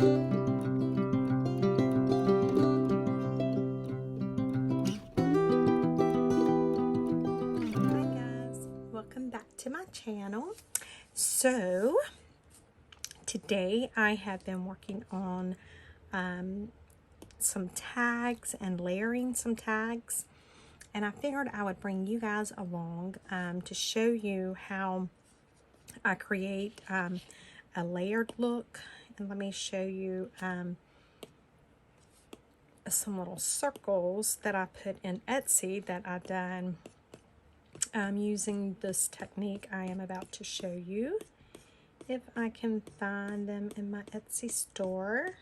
Welcome back to my channel. So today I have been working on some tags and layering some tags, and I figured I would bring you guys along to show you how I create a layered look. And let me show you some little circles that I put in Etsy that I done using this technique I am about to show you. If I can find them in my Etsy store.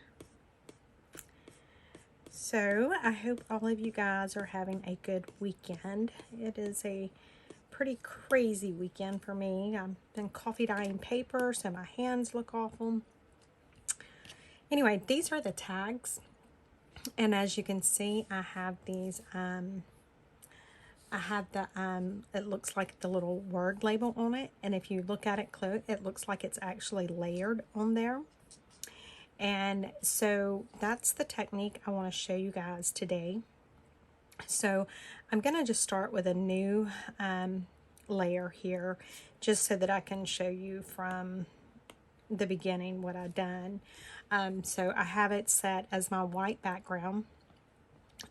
So I hope all of you guys are having a good weekend. It is a pretty crazy weekend for me. I've been coffee dyeing paper, so my hands look awful. Anyway, these are the tags, and as you can see, I have these it looks like the little word label on it, and if you look at it close, it looks like it's actually layered on there. And so that's the technique I want to show you guys today. So I'm going to just start with a new layer here, just so that I can show you from the beginning what I've done. So I have it set as my white background,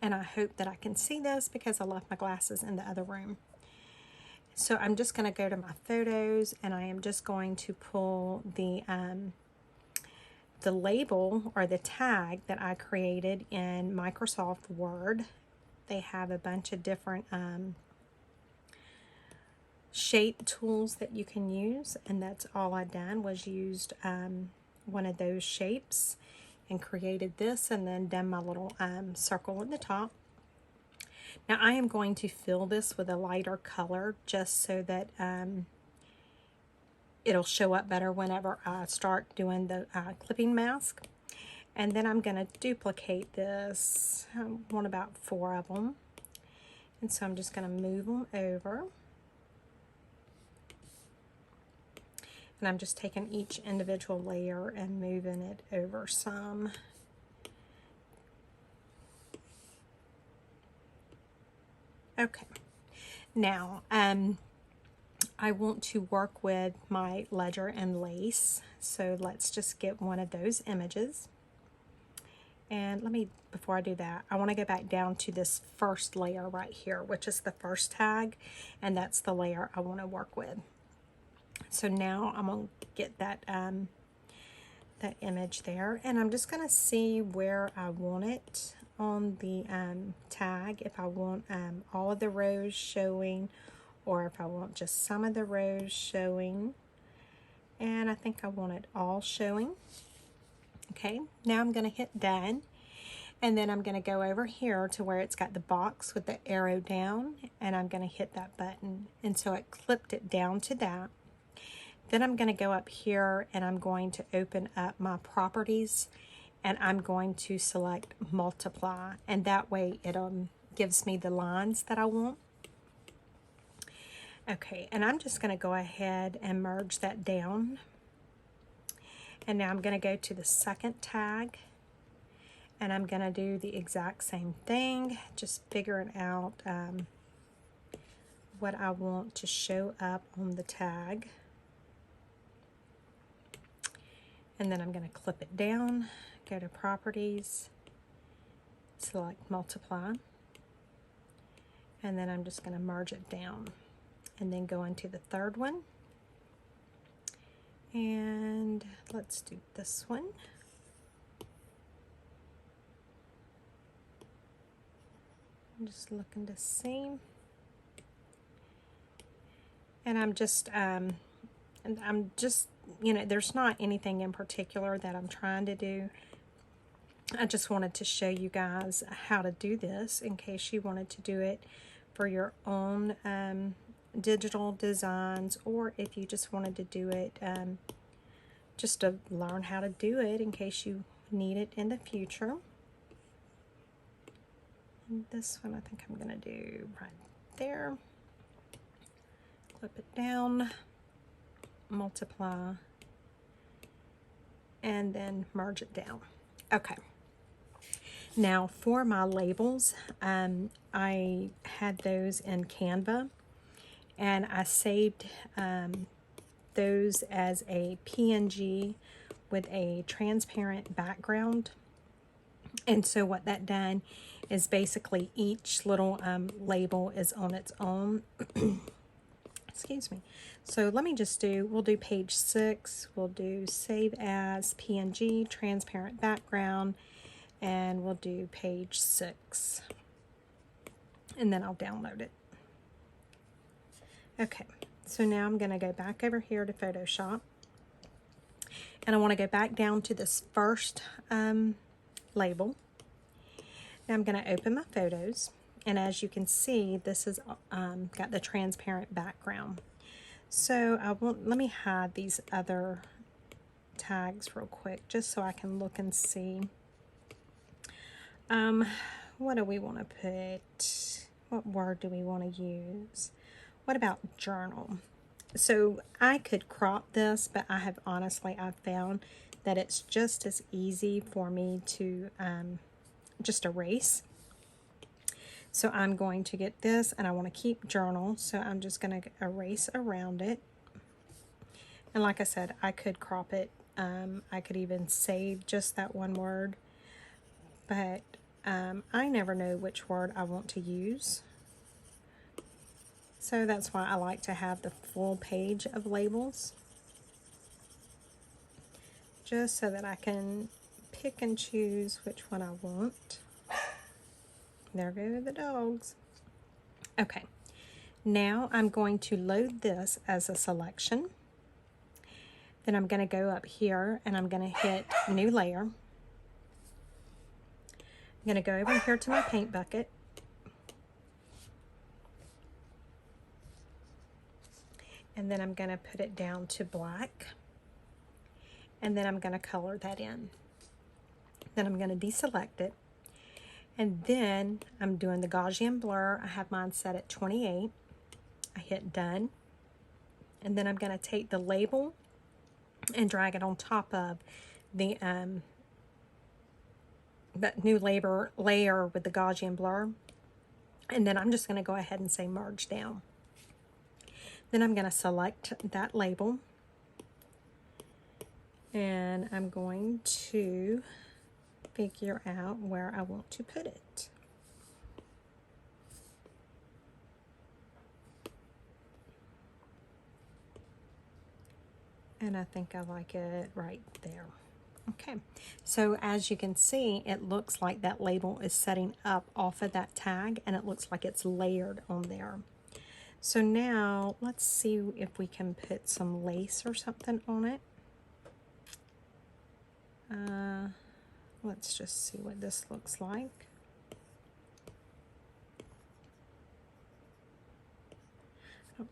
and I hope that I can see this because I left my glasses in the other room. So I'm just going to go to my photos, and I am just going to pull the label or the tag that I created in Microsoft Word. They have a bunch of different shape tools that you can use, and that's all I done was used one of those shapes and created this, and then done my little circle at the top. Now I am going to fill this with a lighter color just so that it'll show up better whenever I start doing the clipping mask. And then I'm going to duplicate this. I want about 4 of them. And so I'm just going to move them over. And I'm just taking each individual layer and moving it over some. Okay. Now, I want to work with my ledger and lace. So let's just get one of those images. And let me, before I do that, I want to go back down to this first layer right here, which is the first tag, and that's the layer I want to work with. So now I'm going to get that that image there, and I'm just going to see where I want it on the tag, if I want all of the rows showing, or if I want just some of the rows showing. And I think I want it all showing. Okay, now I'm going to hit done, and then I'm going to go over here to where it's got the box with the arrow down, and I'm going to hit that button, and so it clipped it down to that. Then I'm going to go up here, and I'm going to open up my properties, and I'm going to select multiply, and that way it gives me the lines that I want. Okay, and I'm just going to go ahead and merge that down. And now I'm going to go to the second tag, and I'm going to do the exact same thing, just figuring out what I want to show up on the tag. And then I'm going to clip it down, go to properties, select multiply, and then I'm just going to merge it down, and then go into the third one. And let's do this one. I'm just looking to see. And I'm just, you know, there's not anything in particular that I'm trying to do. I just wanted to show you guys how to do this in case you wanted to do it for your own digital designs, or if you just wanted to do it just to learn how to do it in case you need it in the future. And this one I think I'm going to do right there. Clip it down, multiply, and then merge it down. Okay. Now for my labels, I had those in Canva, and I saved those as a PNG with a transparent background. And so what that done is basically each little label is on its own. Excuse me. So let me just we'll do page 6, we'll do save as PNG, transparent background, and we'll do page 6. And then I'll download it. Okay, so now I'm going to go back over here to Photoshop. And I want to go back down to this first label. Now I'm going to open my photos. And as you can see, this has got the transparent background. So let me hide these other tags real quick, just so I can look and see. What do we want to put? What word do we want to use? What about journal? So I could crop this, but I've found that it's just as easy for me to just erase. So I'm going to get this, and I want to keep journal, so I'm just going to erase around it. And like I said, I could crop it. I could even save just that one word, but I never know which word I want to use. So that's why I like to have the full page of labels, just so that I can pick and choose which one I want. There go the dogs. Okay, now I'm going to load this as a selection. Then I'm going to go up here and I'm going to hit new layer. I'm going to go over here to my paint bucket. And then I'm going to put it down to black. And then I'm going to color that in. Then I'm going to deselect it. And then I'm doing the Gaussian blur. I have mine set at 28. I hit done. And then I'm going to take the label and drag it on top of the that new layer with the Gaussian blur. And then I'm just going to go ahead and say merge down. Then I'm going to select that label. And I'm going to figure out where I want to put it. And I think I like it right there. Okay, so as you can see, it looks like that label is setting up off of that tag, and it looks like it's layered on there. So now let's see if we can put some lace or something on it. Let's just see what this looks like. I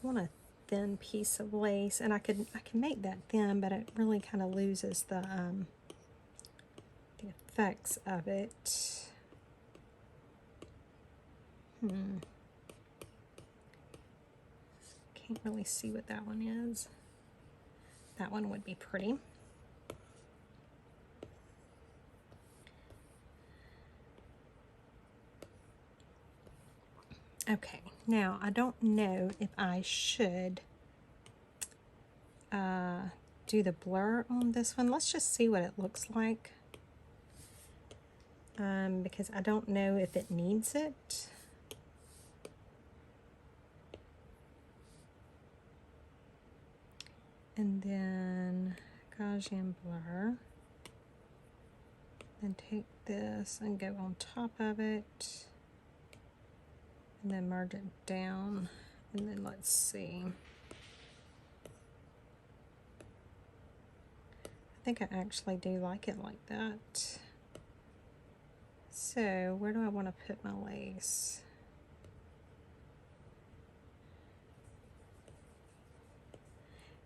want a thin piece of lace, and I can make that thin, but it really kind of loses the effects of it. Can't really see what that one is. That one would be pretty. Okay, now I don't know if I should do the blur on this one. Let's just see what it looks like, because I don't know if it needs it. And then Gaussian blur, then take this and go on top of it. And then merge it down, and then let's see. I think I actually do like it like that. So where do I want to put my lace?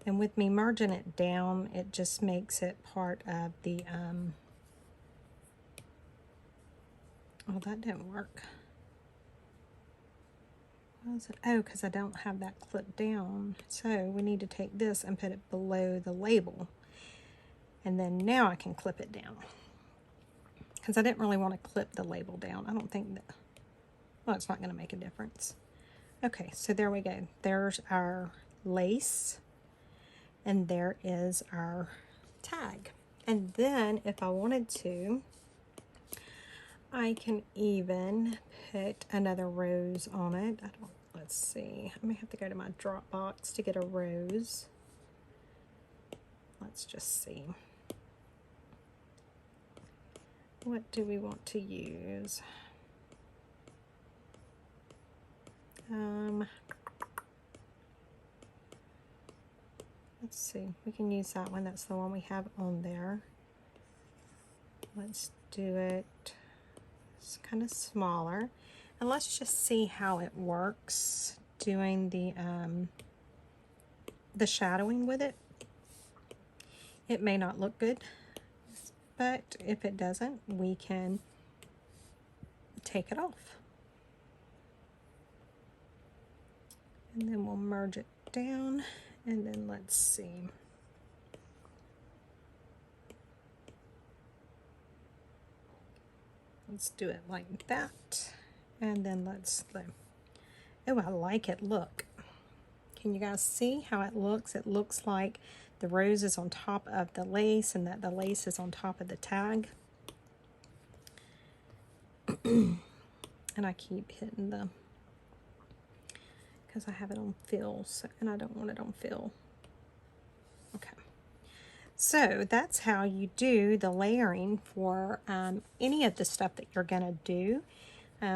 And with me merging it down, it just makes it part of the, oh, that didn't work. Oh, because I don't have that clipped down. So we need to take this and put it below the label. And then now I can clip it down, because I didn't really want to clip the label down. I don't think that, well, it's not going to make a difference. Okay, so there we go. There's our lace, and there is our tag. And then if I wanted to, I can even put another rose on it. Let's see. I may have to go to my Dropbox to get a rose. Let's just see. What do we want to use? Let's see. We can use that one. That's the one we have on there. Let's do it. It's kind of smaller. And let's just see how it works doing the shadowing with it. It may not look good, but if it doesn't, we can take it off. And then we'll merge it down, and then let's see. Let's do it like that. And then let's, oh, I like it, look. Can you guys see how it looks? It looks like the rose is on top of the lace and that the lace is on top of the tag. And I keep hitting the, because I have it on fill, so, and I don't want it on fill. Okay. So that's how you do the layering for any of the stuff that you're going to do.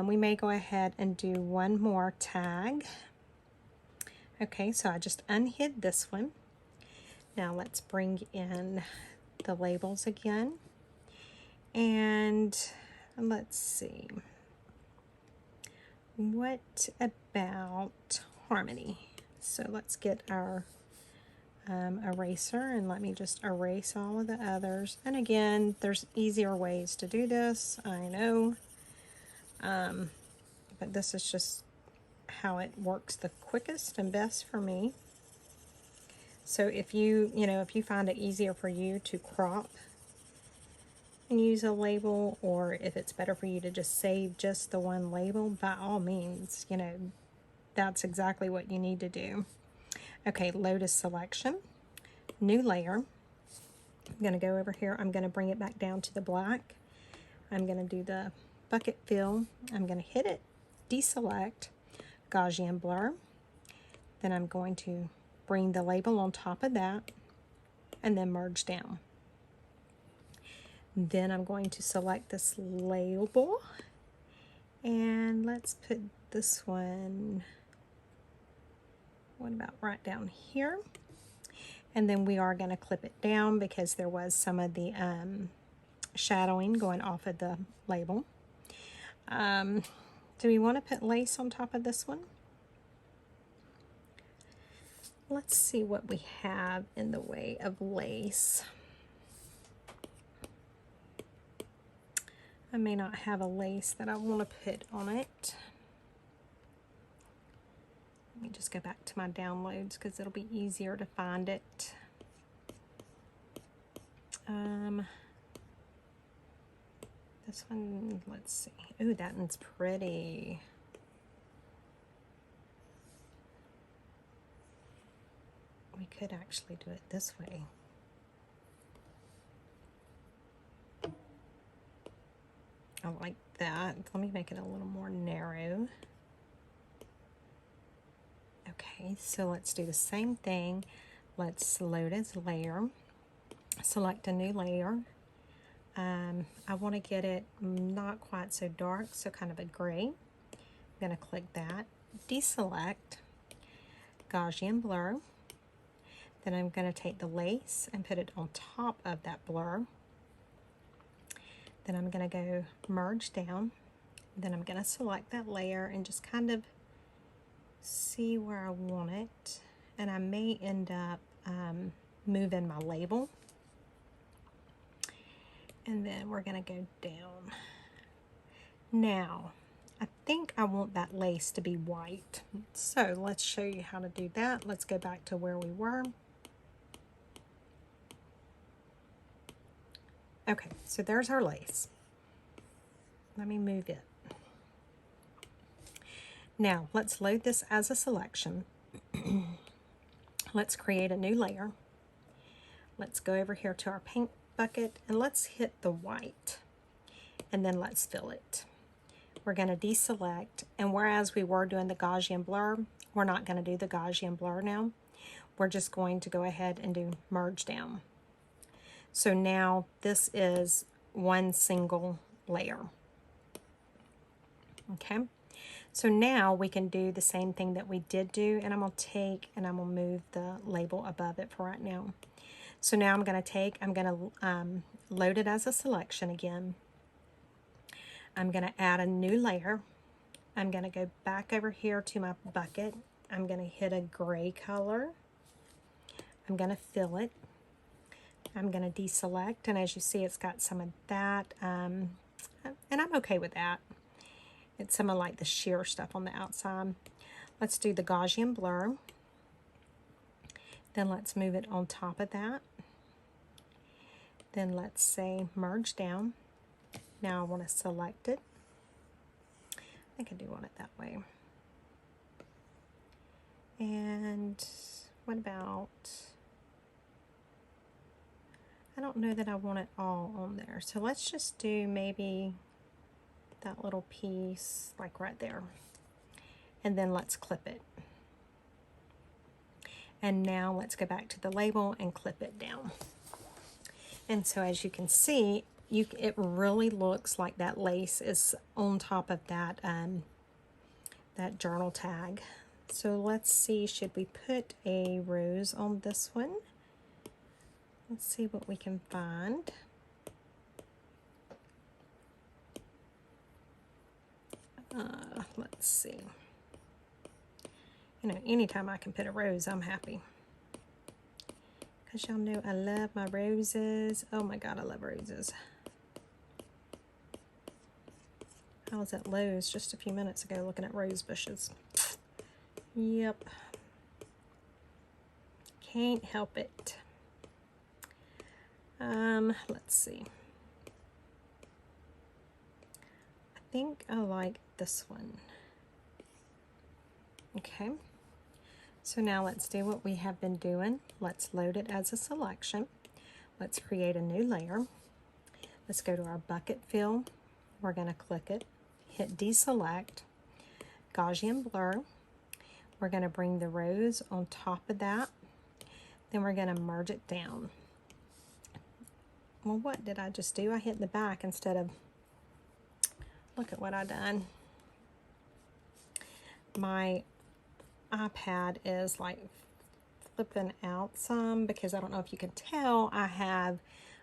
We may go ahead and do one more tag. Okay, so I just unhid this one. Now let's bring in the labels again. And let's see. What about harmony? So let's get our eraser, and let me just erase all of the others. And again, there's easier ways to do this, I know, but this is just how it works the quickest and best for me. So if you find it easier for you to crop and use a label, or if it's better for you to just save just the one label, by all means, that's exactly what you need to do. Okay, Lotus selection, new layer. I'm going to go over here. I'm going to bring it back down to the black. I'm going to do the bucket fill. I'm going to hit it, deselect, Gaussian blur. Then I'm going to bring the label on top of that and then merge down. Then I'm going to select this label, and let's put this one, what about right down here? And then we are going to clip it down because there was some of the shadowing going off of the label. Do we want to put lace on top of this one? Let's see what we have in the way of lace. I may not have a lace that I want to put on it. Let me just go back to my downloads because it'll be easier to find it. This one, let's see. Ooh, that one's pretty. We could actually do it this way. I like that. Let me make it a little more narrow. Okay, so let's do the same thing. Let's load as layer. Select a new layer. I want to get it not quite so dark, so kind of a gray. I'm going to click that. Deselect. Gaussian blur. Then I'm going to take the lace and put it on top of that blur. Then I'm going to go merge down. Then I'm going to select that layer and just kind of see where I want it. And I may end up moving my label. And then we're going to go down. Now, I think I want that lace to be white. So let's show you how to do that. Let's go back to where we were. Okay, so there's our lace. Let me move it. Now, let's load this as a selection. Let's create a new layer. Let's go over here to our paint bucket and let's hit the white. And then let's fill it. We're going to deselect, and whereas we were doing the Gaussian blur, we're not going to do the Gaussian blur now. We're just going to go ahead and do merge down. So now this is one single layer. Okay, so now we can do the same thing that we did do, and I'm going to take and I'm going to move the label above it for right now. So now I'm going to load it as a selection again. I'm going to add a new layer. I'm going to go back over here to my bucket. I'm going to hit a gray color. I'm going to fill it. I'm going to deselect, and as you see, it's got some of that, and I'm okay with that. It's some of like the sheer stuff on the outside. Let's do the Gaussian blur. Then let's move it on top of that. Then let's say merge down. Now I want to select it. I think I do want it that way. And what about, I don't know that I want it all on there. So let's just do maybe that little piece like right there. And then let's clip it. And now let's go back to the label and clip it down. And so as you can see, it really looks like that lace is on top of that, that journal tag. So let's see, should we put a rose on this one? Let's see what we can find. Let's see. You know, anytime I can put a rose, I'm happy. Because y'all know I love my roses. Oh my God, I love roses. I was at Lowe's just a few minutes ago looking at rose bushes. Yep. Can't help it. Let's see. I think I like this one. Okay. So now let's do what we have been doing. Let's load it as a selection. Let's create a new layer. Let's go to our bucket fill. We're going to click it, hit deselect, Gaussian blur. We're going to bring the rose on top of that. Then we're going to merge it down. Well, what did I just do? I hit the back instead of, look at what I done. My iPad is like flipping out some because I don't know if you can tell, I have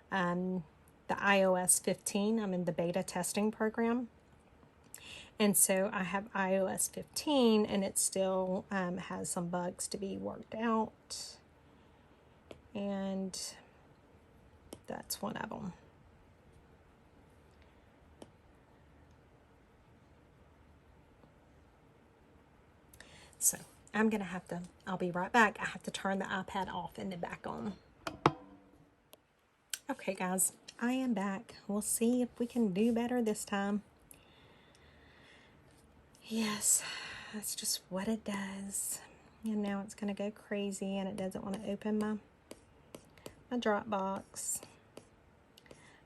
the iOS 15. I'm in the beta testing program. And so I have iOS 15 and it still has some bugs to be worked out. And that's one of them. So I'm going to have to, I'll be right back. I have to turn the iPad off and then back on. Okay, guys, I am back. We'll see if we can do better this time. Yes, that's just what it does. And now it's going to go crazy and it doesn't want to open my Dropbox.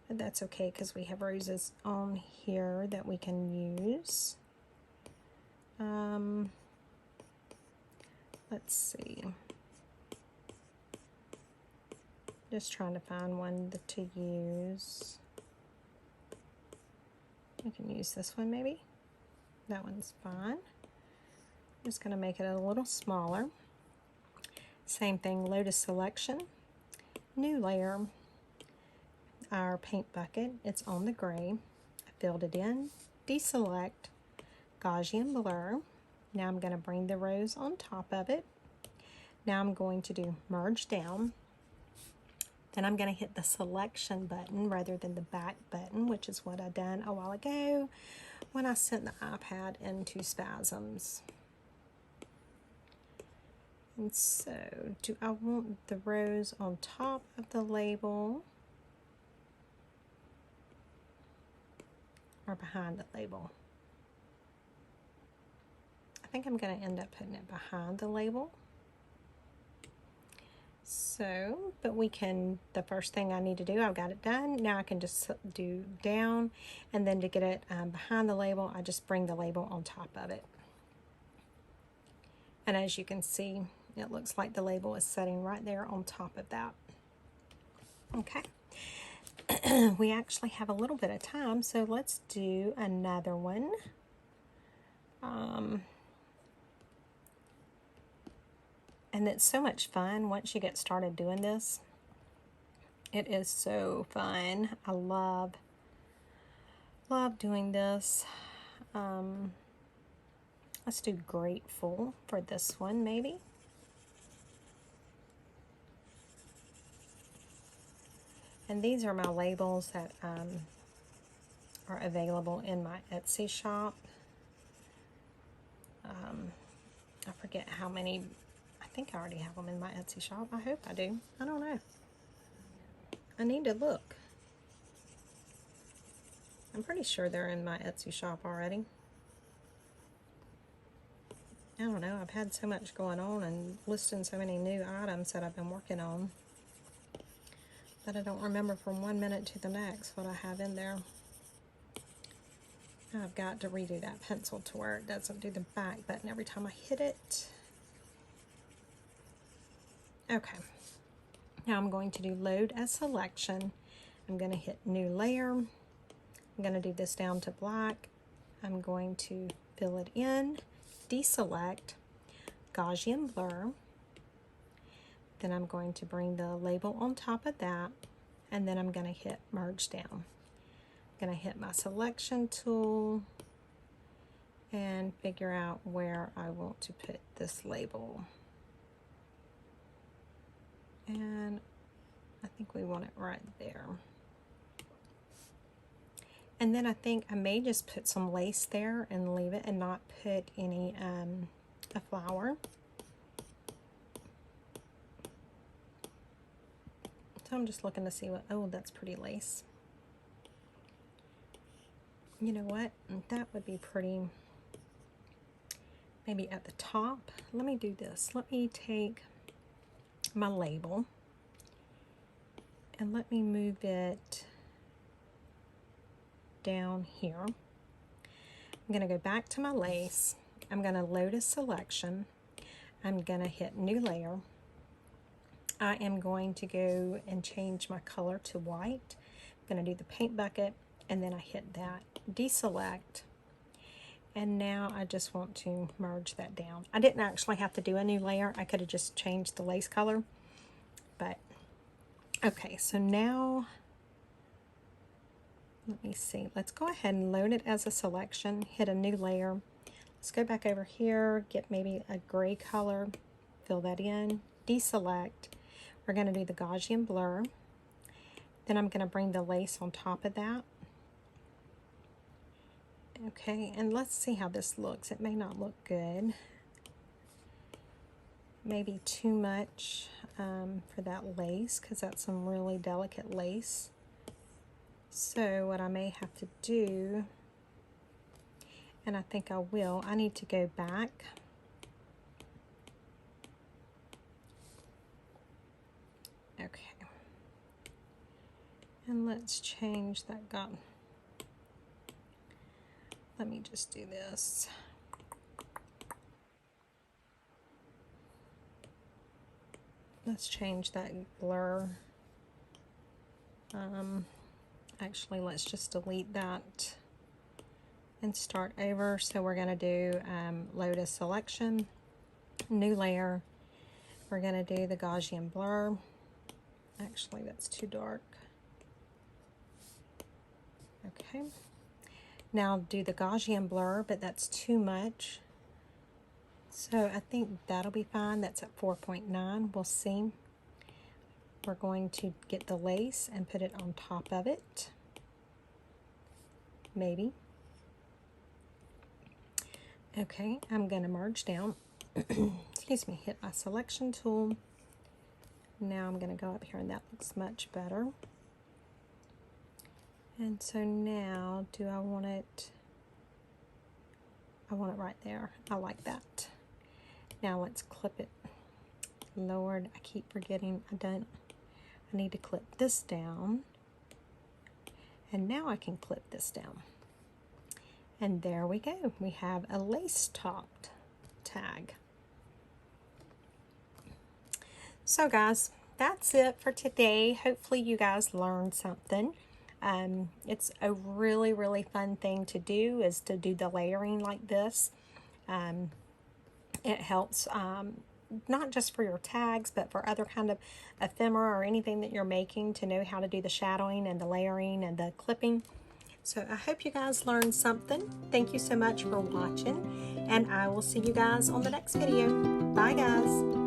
But that's okay because we have roses on here that we can use. Let's see. Just trying to find one to use. I can use this one maybe. That one's fine. I'm just going to make it a little smaller. Same thing, load a selection, new layer. Our paint bucket, it's on the gray. I filled it in, deselect, Gaussian blur. Now I'm going to bring the rose on top of it. Now I'm going to do merge down. Then I'm going to hit the selection button rather than the back button, which is what I done a while ago when I sent the iPad into spasms. And so, do I want the rose on top of the label? or behind the label? I think I'm going to end up putting it behind the label. So, but we can, the first thing I need to do, I've got it done. Now I can just do down, and then to get it behind the label, I just bring the label on top of it. And as you can see, it looks like the label is sitting right there on top of that. Okay. We actually have a little bit of time, so let's do another one. And it's so much fun once you get started doing this. It is so fun. I love doing this. Let's do grateful for this one, maybe. And these are my labels that are available in my Etsy shop. I forget how many. I think I already have them in my Etsy shop. I hope I do. I don't know. I need to look. I'm pretty sure they're in my Etsy shop already. I don't know. I've had so much going on and listing so many new items that I've been working on that I don't remember from one minute to the next what I have in there. I've got to redo that pencil to where it doesn't do the back button every time I hit it. Okay. Now I'm going to do load as selection. I'm going to hit new layer. I'm going to do this down to black. I'm going to fill it in, deselect, Gaussian blur. Then I'm going to bring the label on top of that, and then I'm going to hit merge down. I'm going to hit my selection tool and figure out where I want to put this label. And I think we want it right there. And then I think I may just put some lace there and leave it and not put any a flower. So I'm just looking to see what, oh, that's pretty lace. You know what? That would be pretty, maybe at the top. Let me do this. Let me take my label and let me move it down here. I'm going to go back to my lace. I'm going to load a selection. I'm going to hit new layer. I am going to go and change my color to white. I'm going to do the paint bucket, and then I hit that, deselect, and now I just want to merge that down. I didn't actually have to do a new layer. I could have just changed the lace color, but okay, so now let me see. Let's go ahead and load it as a selection, hit a new layer. Let's go back over here, get maybe a gray color, fill that in, deselect. We're going to do the Gaussian blur. Then I'm going to bring the lace on top of that. Okay, and let's see how this looks. It may not look good. Maybe too much for that lace, because that's some really delicate lace. So what I may have to do, and I think I will, I need to go back okay, and let's change that. Let me just do this. Let's change that blur. Actually, let's just delete that and start over. So we're going to do load a selection, new layer. We're going to do the Gaussian blur. Actually, that's too dark. Okay. Now do the Gaussian blur, but that's too much. So I think that'll be fine. That's at 4.9. We'll see. We're going to get the lace and put it on top of it. Maybe. Okay, I'm going to merge down. Excuse me, hit my selection tool. Now I'm going to go up here, and that looks much better. And so now, do I want it? I want it right there. I like that. Now let's clip it. Lord, I keep forgetting I need to clip this down. And now I can clip this down. And there we go. We have a lace-topped tag. So guys, that's it for today. Hopefully you guys learned something. It's a really, really fun thing to do, is to do the layering like this. It helps not just for your tags, but for other kind of ephemera or anything that you're making, to know how to do the shadowing and the layering and the clipping. So I hope you guys learned something. Thank you so much for watching, and I will see you guys on the next video. Bye guys.